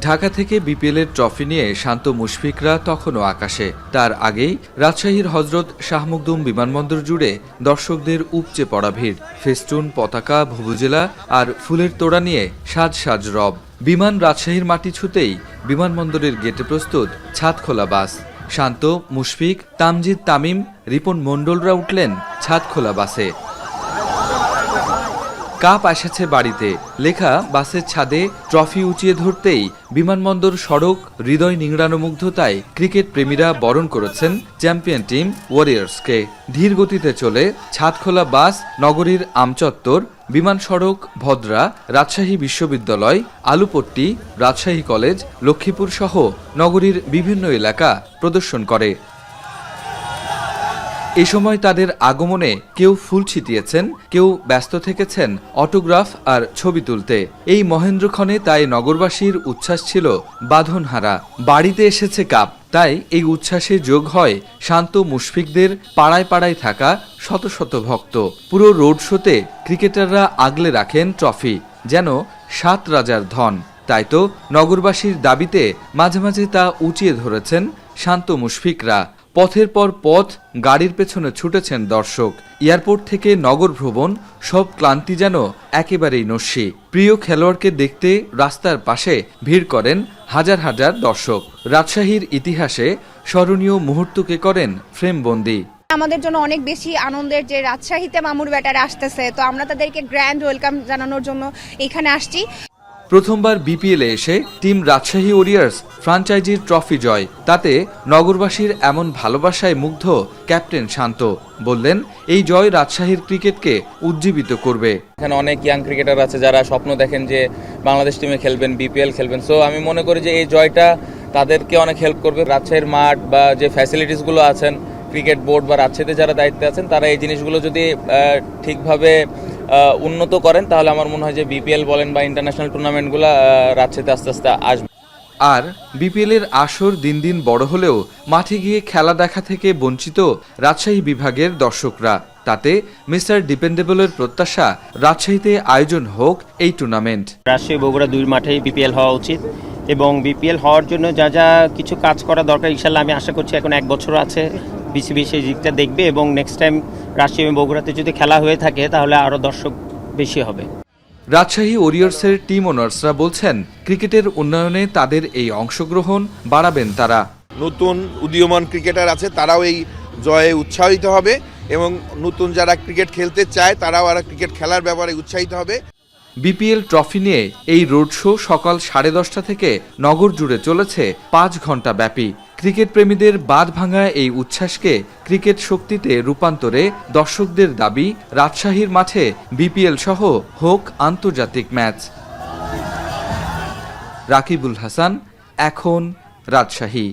ঢাকা থেকে বিপিএলের ট্রফি নিয়ে শান্ত মুশফিকরা তখনও আকাশে। তার আগেই রাজশাহীর হজরত শাহ মখদুম বিমানবন্দর জুড়ে দর্শকদের উপচে পড়া ভিড়। ফেস্টুন, পতাকা, ভুভুজেলা আর ফুলের তোড়া নিয়ে সাজ সাজ রব। বিমান রাজশাহীর মাটি ছুঁতেই বিমানবন্দরের গেটে প্রস্তুত ছাদখোলা বাস। শান্ত, মুশফিক, তামজিদ, তামিম, রিপন মণ্ডলরা উঠলেন ছাদখোলা বাসে। কাপ এসেছে বাড়িতে লেখা বাসের ছাদে ট্রফি উঁচিয়ে ধরতেই বিমানবন্দর সড়ক হৃদয় নিংড়ানো মুগ্ধতায় ক্রিকেট প্রেমীরা বরণ করেছেন চ্যাম্পিয়ন টিম ওয়ারিয়র্সকে। ধীর গতিতে চলে ছাদখোলা বাস নগরীর আমচত্বর, বিমান সড়ক, ভদ্রা, রাজশাহী বিশ্ববিদ্যালয়, আলুপট্টি, রাজশাহী কলেজ, লক্ষ্মীপুর সহ নগরীর বিভিন্ন এলাকা প্রদর্শন করে। এ সময় তাদের আগমনে কেউ ফুল ছিটিয়েছেন, কেউ ব্যস্ত থেকেছেন অটোগ্রাফ আর ছবি তুলতে। এই মহেন্দ্রক্ষণে তাই নগরবাসীর উচ্ছ্বাস ছিল বাঁধনহারা। বাড়িতে এসেছে কাপ, তাই এই উচ্ছ্বাসে যোগ হয় শান্ত মুশফিকদের পাড়ায় পাড়ায় থাকা শত শত ভক্ত। পুরো রোড শোতে ক্রিকেটাররা আগলে রাখেন ট্রফি, যেন ৭ রাজার ধন। তাই তো নগরবাসীর দাবিতে মাঝে মাঝে তা উঁচিয়ে ধরেছেন শান্ত মুশফিকরা। পথের পর পথ গাড়ির পেছনে ছুটেছেন দর্শক। এয়ারপোর্ট থেকে নগর ভ্রমণ, সব ক্লান্তি যেন একেবারেই নস্যি। প্রিয় খেলোয়াড়কে দেখতে রাস্তার পাশে ভিড় করেন হাজার হাজার দর্শক। রাজশাহীর ইতিহাসে স্মরণীয় মুহূর্তকে করেন ফ্রেমবন্দি। আমাদের জন্য অনেক বেশি আনন্দের যে রাজশাহীতে মামুর ব্যাটারে আসতেছে, তো আমরা তাদেরকে গ্র্যান্ড ওয়েলকাম জানানোর জন্য এখানে আসছি। প্রথমবার বিপিএলে এসে টিম রাজশাহী ওয়ারিয়র্স ফ্র্যাঞ্চাইজির ট্রফি জয়। তাতে নগরবাসীর এমন ভালোবাসায় মুগ্ধ ক্যাপ্টেন শান্ত বললেন, এই জয় রাজশাহীর ক্রিকেটকে উজ্জীবিত করবে। এখানে অনেক ইয়াং ক্রিকেটার আছে যারা স্বপ্ন দেখেন যে বাংলাদেশ টিমে খেলবেন, বিপিএল খেলবেন। সো আমি মনে করি যে এই জয়টা তাদেরকে অনেক হেল্প করবে। রাজশাহীর মাঠ বা যে ফ্যাসিলিটিসগুলো আছেন, ক্রিকেট বোর্ড বা রাজশাহীতে যারা দায়িত্বে আছেন, তারা এই জিনিসগুলো যদি ঠিকভাবে উন্নত করেন, তাহলে আমার মনে হয় যে বিপিএল বলেন বা ইন্টারন্যাশনাল টুর্নামেন্টগুলো রাজশাহীতে আস্তে আস্তে আসবে। আর বিপিএলের আসর দিন দিন বড় হলেও মাঠে গিয়ে খেলা দেখা থেকে বঞ্চিত রাজশাহী বিভাগের দর্শকরা। তাতে মিস্টার ডিপেন্ডেবলের প্রত্যাশা রাজশাহীতে আয়োজন হোক এই টুর্নামেন্ট। রাজশাহী বগুড়া দুই মাঠেই বিপিএল হওয়া উচিত এবং বিপিএল হওয়ার জন্য যা যা কিছু কাজ করা দরকার, ইনশাল্লাহ আমি আশা করছি এখন 1 বছর আছে, বিসিবি সেই দিকটা দেখবে এবং নেক্সট টাইম রাজশাহী এবং বগুড়াতে যদি খেলা হয়ে থাকে তাহলে আরও দর্শক বেশি হবে। রাজশাহী ওয়ারিয়র্সের টিম ওনার্সরা বলছেন, ক্রিকেটের উন্নয়নে তাদের এই অংশগ্রহণ বাড়াবেন তারা। নতুন উদীয়মান ক্রিকেটার আছে, তারাও এই জয়ে উৎসাহিত হবে এবং নতুন যারা ক্রিকেট খেলতে চায় তারাও আর ক্রিকেট খেলার ব্যাপারে উৎসাহিত হবে। বিপিএল ট্রফি নিয়ে এই রোড শো সকাল 10:30 থেকে নগর জুড়ে চলেছে 5 ঘন্টা ব্যাপী। ক্রিকেট প্রেমীদের বাঁধ ভাঙা এই উচ্ছ্বাসকে ক্রিকেট শক্তিতে রূপান্তরে দর্শকদের দাবি, রাজশাহীর মাঠে বিপিএল সহ হোক আন্তর্জাতিক ম্যাচ। রাকিবুল হাসান, এখন, রাজশাহী।